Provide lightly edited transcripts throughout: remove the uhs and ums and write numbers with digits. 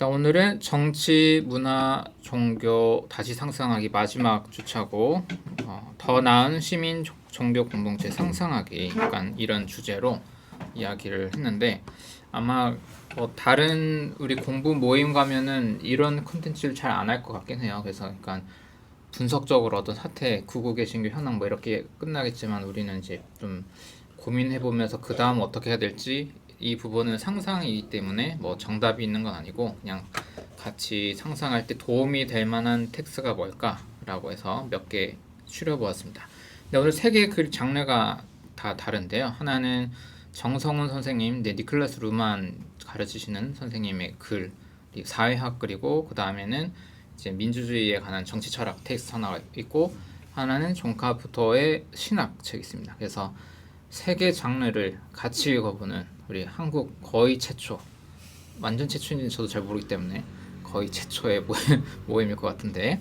자, 오늘은 정치, 문화, 종교 다시 상상하기 마지막 주차고 더 나은 시민 종교 공동체 상상하기 약간 이런 주제로 이야기를 했는데 아마 뭐 다른 우리 공부 모임 가면은 이런 콘텐츠를 잘 안 할 것 같긴 해요. 그래서 약간 분석적으로 어떤 사태, 구국의 신규 현황 뭐 이렇게 끝나겠지만 우리는 이제 좀 고민해보면서 그 다음 어떻게 해야 될지 이 부분은 상상이기 때문에 뭐 정답이 있는 건 아니고 그냥 같이 상상할 때 도움이 될 만한 텍스트가 뭘까라고 해서 몇 개 추려보았습니다. 근데 오늘 세 개의 글 장르가 다 다른데요. 하나는 정성훈 선생님, 니클라스 루만 가르치시는 선생님의 글, 사회학 그리고 그 다음에는 이제 민주주의에 관한 정치 철학 텍스트 하나가 있고 하나는 존 카프터의 신학 책이 있습니다. 그래서 세 개 장르를 같이 읽어보는 우리 한국 거의 최초, 완전 최초인지는 저도 잘 모르기 때문에 거의 최초의 모임일 것 같은데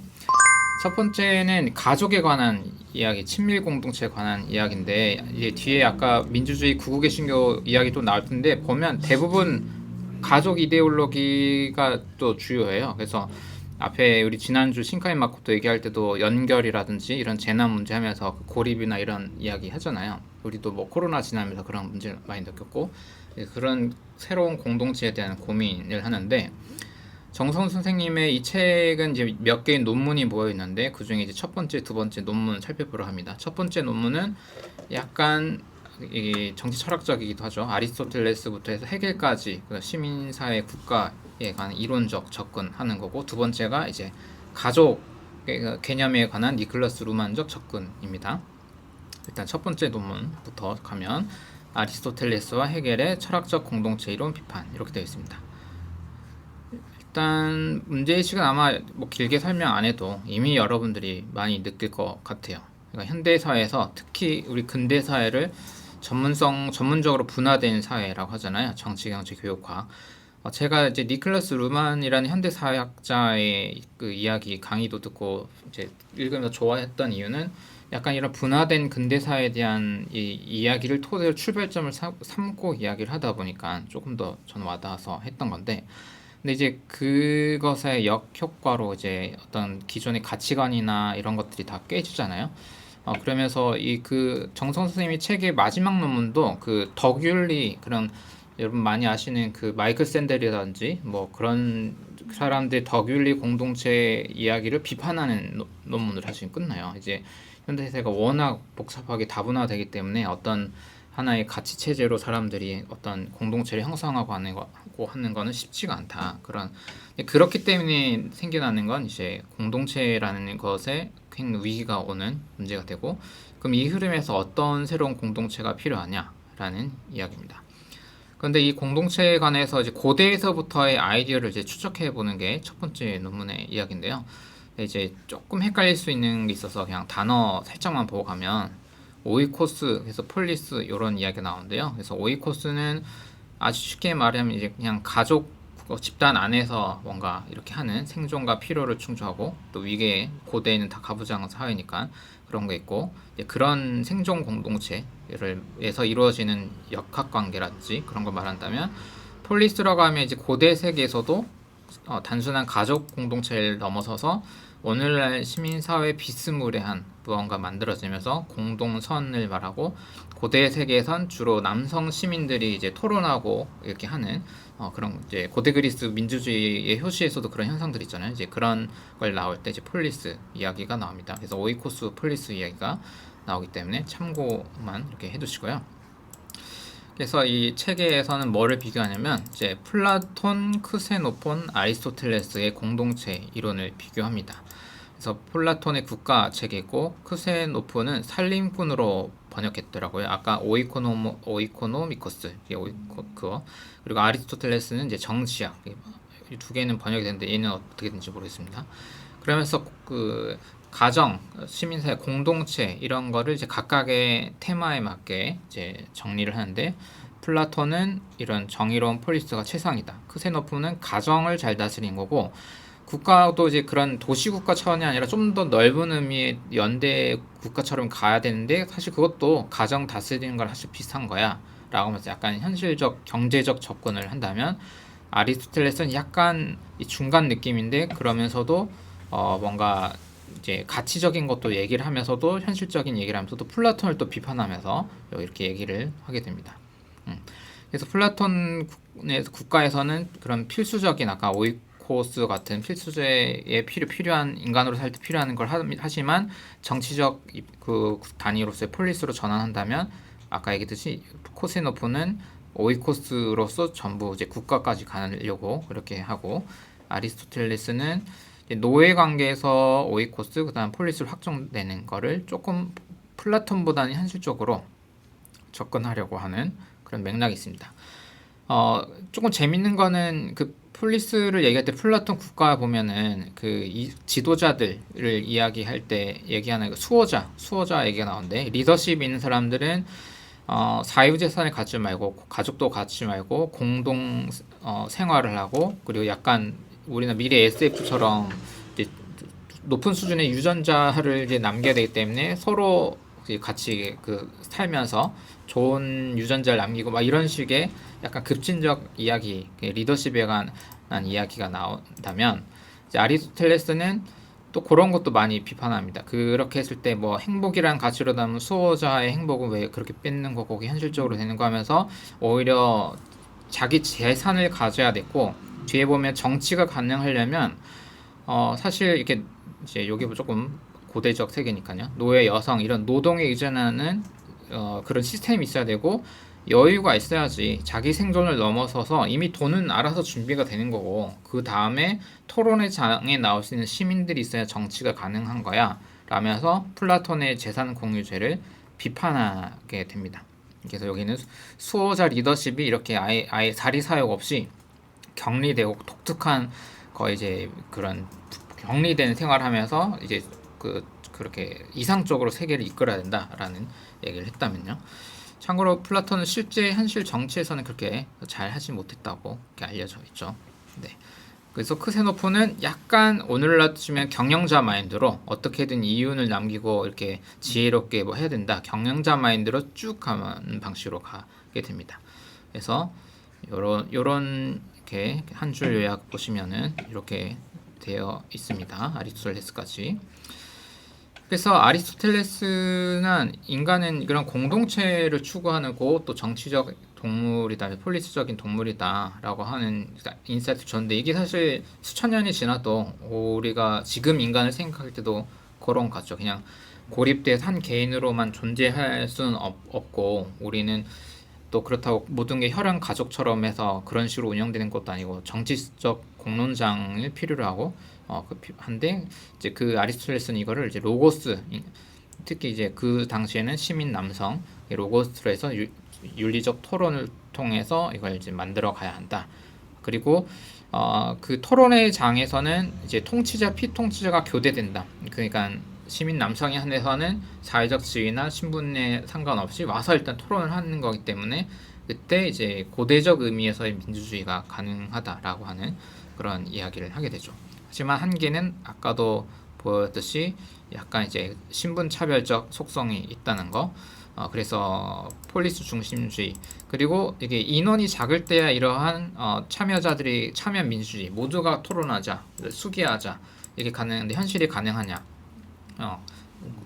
첫 번째는 가족에 관한 이야기, 친밀 공동체에 관한 이야기인데 이제 뒤에 아까 민주주의 구국의 신교 이야기도 나올 텐데 보면 대부분 가족 이데올로기가 또 주요해요. 그래서 앞에 우리 지난주 신카이 마코토 얘기할 때도 연결이라든지 이런 재난 문제 하면서 고립이나 이런 이야기 하잖아요. 우리도 뭐 코로나 지나면서 그런 문제 많이 느꼈고 그런 새로운 공동체에 대한 고민을 하는데 정성 선생님의 이 책은 이제 몇 개의 논문이 모여 있는데 그 중에 이제 첫 번째, 두 번째 논문 살펴보려 합니다. 첫 번째 논문은 약간 이 정치 철학적이기도 하죠. 아리스토텔레스부터 해서 헤겔까지 시민사회 국가에 관한 이론적 접근하는 거고 두 번째가 이제 가족 개념에 관한 니클러스 루만적 접근입니다. 일단 첫 번째 논문부터 가면 아리스토텔레스와 헤겔의 철학적 공동체 이론 비판 이렇게 되어 있습니다. 일단 문제의식은 아마 뭐 길게 설명 안 해도 이미 여러분들이 많이 느낄 것 같아요. 그러니까 현대 사회에서 특히 우리 근대 사회를 전문적으로 분화된 사회라고 하잖아요. 정치, 경제, 교육, 과학. 제가 이제 니클라스 루만이라는 현대 사회학자의 그 이야기 강의도 듣고 이제 읽으면서 좋아했던 이유는 약간 이런 분화된 근대 사회에 대한 이 이야기를 토대로 출발점을 삼고 이야기를 하다 보니까 조금 더 저는 와닿아서 했던 건데 근데 이제 그것의 역효과로 이제 어떤 기존의 가치관이나 이런 것들이 다 깨지잖아요. 그러면서 이 그 정성 선생님이 책의 마지막 논문도 그 덕윤리 그런 여러분 많이 아시는 그 마이클 샌델이라든지 뭐 그런 사람들 덕윤리 공동체 이야기를 비판하는 논문을 사실 끝나요. 이제 현대사가 워낙 복잡하게 다분화되기 때문에 어떤 하나의 가치 체제로 사람들이 어떤 공동체를 형성하고 하는 거는 쉽지가 않다. 그렇기 때문에 생겨나는 건 이제 공동체라는 것에 큰 위기가 오는 문제가 되고 그럼 이 흐름에서 어떤 새로운 공동체가 필요하냐라는 이야기입니다. 그런데 이 공동체에 관해서 이제 고대에서부터의 아이디어를 이제 추적해 보는 게 첫 번째 논문의 이야기인데요. 이제 조금 헷갈릴 수 있는 게 있어서 그냥 단어 살짝만 보고 가면 오이코스, 그래서 폴리스 이런 이야기가 나오는데요. 그래서 오이코스는 아주 쉽게 말하면 이제 그냥 가족 집단 안에서 뭔가 이렇게 하는 생존과 필요를 충족하고 또 위계 고대에는 다 가부장 사회니까 그런 게 있고 그런 생존 공동체에서 이루어지는 역학 관계라든지 그런 걸 말한다면 폴리스라고 하면 이제 고대 세계에서도 단순한 가족 공동체를 넘어서서 오늘날 시민사회 비스무리한 무언가 만들어지면서 공동선을 말하고 고대 세계에선 주로 남성 시민들이 이제 토론하고 이렇게 하는 그런 이제 고대 그리스 민주주의의 효시에서도 그런 현상들이 있잖아요. 이제 그런 걸 나올 때 이제 폴리스 이야기가 나옵니다. 그래서 오이코스 폴리스 이야기가 나오기 때문에 참고만 이렇게 해두시고요. 그래서 이 책에서는 뭐를 비교하냐면 이제 플라톤, 크세노폰, 아리스토텔레스의 공동체 이론을 비교합니다. 그래서 플라톤의 국가 책이 있고 크세노폰은 살림꾼으로 번역했더라고요. 아까 오이코노미코스 그거 그리고 아리스토텔레스는 이제 정치학 이 두 개는 번역이 되는데 얘는 어떻게 되는지 모르겠습니다. 그러면서 그 가정, 시민사회, 공동체 이런 거를 이제 각각의 테마에 맞게 이제 정리를 하는데 플라톤은 이런 정의로운 폴리스가 최상이다. 크세노프는 가정을 잘 다스린 거고 국가도 이제 그런 도시국가 차원이 아니라 좀 더 넓은 의미의 연대 국가처럼 가야 되는데 사실 그것도 가정 다스리는 거랑 사실 비슷한 거야 라고 하면서 약간 현실적 경제적 접근을 한다면 아리스토텔레스는 약간 이 중간 느낌인데 그러면서도 뭔가 이제 가치적인 것도 얘기를 하면서도 현실적인 얘기를 하면서도 플라톤을 또 비판하면서 이렇게 얘기를 하게 됩니다. 그래서 플라톤의 국가에서는 그런 필수적인 아까 오이코스 같은 필수제에 필요한 인간으로 살 때 필요한 걸 하지만 정치적 그 단위로서의 폴리스로 전환한다면 아까 얘기했듯이 코세노프는 오이코스로서 전부 이제 국가까지 가려고 그렇게 하고 아리스토텔레스는 노예 관계에서 오이코스 그다음 폴리스로 확정되는 거를 조금 플라톤보다는 현실적으로 접근하려고 하는 그런 맥락이 있습니다. 조금 재밌는 거는 그 폴리스를 얘기할 때 플라톤 국가 보면은 그 지도자들을 이야기할 때 얘기하는 그 수호자 얘기가 나오는데 리더십 있는 사람들은 사유재산을 갖지 말고 가족도 갖지 말고 공동 생활을 하고 그리고 약간 우리는 미래 SF처럼 이제 높은 수준의 유전자를 이제 남겨야 되기 때문에 서로 같이 그 살면서 좋은 유전자를 남기고 막 이런 식의 약간 급진적 이야기, 리더십에 관한 이야기가 나온다면 이제 아리스토텔레스는 또 그런 것도 많이 비판합니다. 그렇게 했을 때 뭐 행복이란 가치로 담은 수호자의 행복은 왜 그렇게 뺏는 거고 그게 현실적으로 되는 거 하면서 오히려 자기 재산을 가져야 됐고 뒤에 보면 정치가 가능하려면 사실 이렇게 이제 여기 조금 고대적 세계니까요. 노예, 여성 이런 노동에 의존하는 그런 시스템이 있어야 되고 여유가 있어야지 자기 생존을 넘어서서 이미 돈은 알아서 준비가 되는 거고 그 다음에 토론의 장에 나올 수 있는 시민들이 있어야 정치가 가능한 거야 라면서 플라톤의 재산 공유제를 비판하게 됩니다. 그래서 여기는 수호자 리더십이 이렇게 아예 사리 사욕 없이 격리되고 독특한 거의 이제 그런 격리된 생활하면서 이제 그렇게 이상적으로 세계를 이끌어야 된다라는 얘기를 했다면요. 참고로 플라톤은 실제 현실 정치에서는 그렇게 잘 하지 못했다고 이렇게 알려져 있죠. 네. 그래서 크세노프는 약간 오늘날 치면 경영자 마인드로 어떻게든 이윤을 남기고 이렇게 지혜롭게 뭐 해야 된다. 경영자 마인드로 쭉 가는 방식으로 가게 됩니다. 그래서 요런 이렇게 한 줄 요약 보시면은 이렇게 되어 있습니다. 아리스토텔레스까지. 그래서 아리스토텔레스는 인간은 그런 공동체를 추구하고 또 정치적 동물이다, 폴리스적인 동물이다라고 하는 인사이트 줬는데 이게 사실 수천 년이 지나도 우리가 지금 인간을 생각할 때도 그런 것 같죠. 그냥 고립돼서 한 개인으로만 존재할 수는 없고 우리는 또 그렇다고 모든 게 혈연 가족처럼 해서 그런 식으로 운영되는 것도 아니고 정치적 공론장을 필요로 하고 한데 이제 그 아리스토텔레스는 이거를 이제 로고스 특히 이제 그 당시에는 시민 남성 로고스로 해서 윤리적 토론을 통해서 이걸 이제 만들어 가야 한다. 그리고 그 토론의 장에서는 이제 통치자 피통치자가 교대된다. 그러니까 시민 남성의 한에서는 사회적 지위나 신분에 상관없이 와서 일단 토론을 하는 거기 때문에 그때 이제 고대적 의미에서의 민주주의가 가능하다라고 하는 그런 이야기를 하게 되죠. 하지만 한계는 아까도 보였듯이 약간 이제 신분 차별적 속성이 있다는 거. 그래서 폴리스 중심주의 그리고 이게 인원이 작을 때야 이러한 참여자들이 참여 민주주의 모두가 토론하자 수기하자 이게 가능한데 현실이 가능하냐?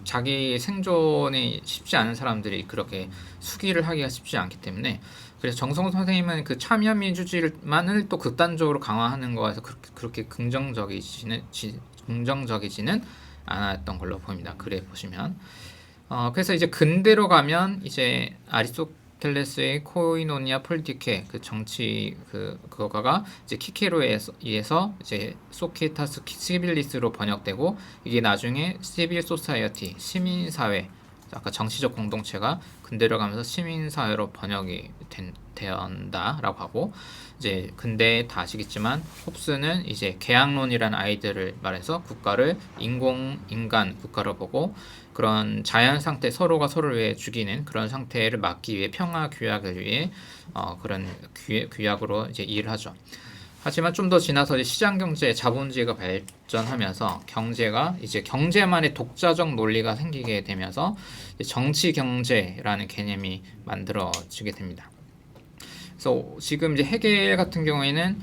자기 생존이 쉽지 않은 사람들이 그렇게 수기를 하기가 쉽지 않기 때문에 그래서 정성호 선생님은 그 참여 민주주의만을 또 극단적으로 강화하는 거에서 그렇게 긍정적이지는 않았던 걸로 보입니다. 글에 보시면 그래서 이제 근대로 가면 이제 아리스토텔레스의 코이노니아 폴리티케 그 정치 그거가 이제 키케로에 의해서 이제 소케타스 시빌리스로 번역되고 이게 나중에 시빌 소사이어티 시민 사회 아까 정치적 공동체가 근대로 가면서 시민 사회로 번역이 된다라고 하고 이제 근대 다 아시겠지만 홉스는 이제 계약론이라는 아이디어를 말해서 국가를 인간 국가로 보고 그런 자연 상태 서로가 서로를 위해 죽이는 그런 상태를 막기 위해 평화 규약을 위해 그런 규약으로 이제 일을 하죠. 하지만 좀 더 지나서 시장 경제, 자본주의가 발전하면서 경제가 이제 경제만의 독자적 논리가 생기게 되면서 정치 경제라는 개념이 만들어지게 됩니다. 그래서 지금 이제 헤겔 같은 경우에는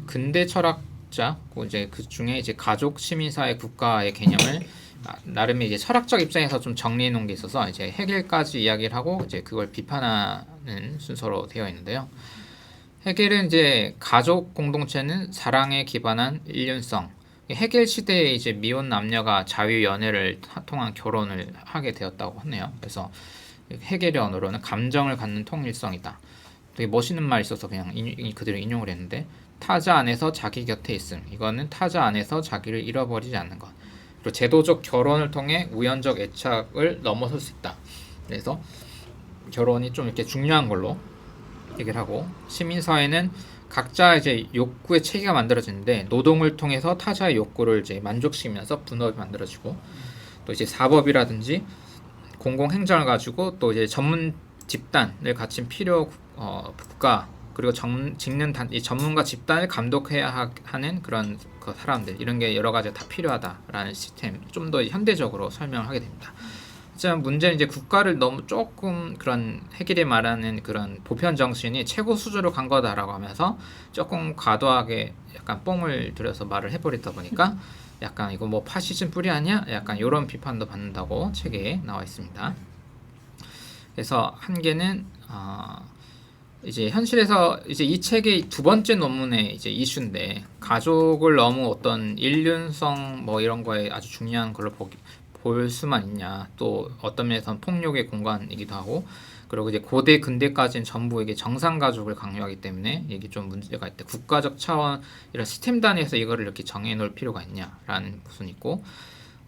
근대 철학자, 이제 그 중에 이제 가족, 시민사회, 국가의 개념을 나름의 이제 철학적 입장에서 좀 정리해 놓은 게 있어서 이제 해겔까지 이야기를 하고 이제 그걸 비판하는 순서로 되어 있는데요. 해겔은 이제 가족 공동체는 사랑에 기반한 일륜성. 해겔 시대에 이제 미혼 남녀가 자유 연애를 통한 결혼을 하게 되었다고 하네요. 그래서 해겔의 언어로는 감정을 갖는 통일성이다. 되게 멋있는 말이 있어서 그냥 그대로 인용을 했는데, 타자 안에서 자기 곁에 있음. 이거는 타자 안에서 자기를 잃어버리지 않는 것. 그리고 제도적 결혼을 통해 우연적 애착을 넘어설 수 있다. 그래서 결혼이 좀 이렇게 중요한 걸로 얘기를 하고, 시민사회는 각자 이제 욕구의 체계가 만들어지는데 노동을 통해서 타자의 욕구를 이제 만족시키면서 분업이 만들어지고, 또 이제 사법이라든지 공공행정을 가지고 또 이제 전문 집단을 갖춘 필요 국가, 그리고 이 전문가 집단을 감독해야 하는 그런 그 사람들, 이런 게 여러 가지 다 필요하다라는 시스템, 좀 더 현대적으로 설명을 하게 됩니다. 하지만 문제는 이제 국가를 너무 조금 그런 해결이 말하는 그런 보편 정신이 최고 수준으로 간 거다라고 하면서 조금 과도하게 약간 뽕을 들여서 말을 해버리다 보니까 약간 이거 뭐 파시즘 뿌리 아니야? 약간 이런 비판도 받는다고 책에 나와 있습니다. 그래서 한 개는 이제 현실에서 이제 이 책의 두 번째 논문의 이제 이슈인데, 가족을 너무 어떤 일륜성 뭐 이런 거에 아주 중요한 걸로 볼 수만 있냐, 또 어떤 면에서는 폭력의 공간이기도 하고, 그리고 이제 고대 근대까지는 전부 이게 정상 가족을 강요하기 때문에 이게 좀 문제가 있대. 국가적 차원 이런 시스템 단위에서 이거를 이렇게 정해놓을 필요가 있냐라는 부분이 있고,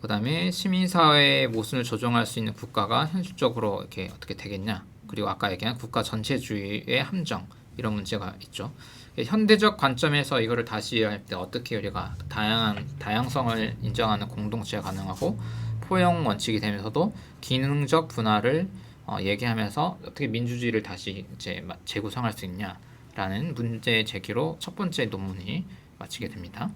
그다음에 시민사회의 모순을 조정할 수 있는 국가가 현실적으로 이렇게 어떻게 되겠냐, 그리고 아까 얘기한 국가 전체주의의 함정, 이런 문제가 있죠. 현대적 관점에서 이거를 다시 이해할 때 어떻게 우리가 다양성을 인정하는 공동체가 가능하고 포용 원칙이 되면서도 기능적 분할을 얘기하면서 어떻게 민주주의를 다시 이제 재구성할 수 있냐라는 문제 제기로 첫 번째 논문이 마치게 됩니다.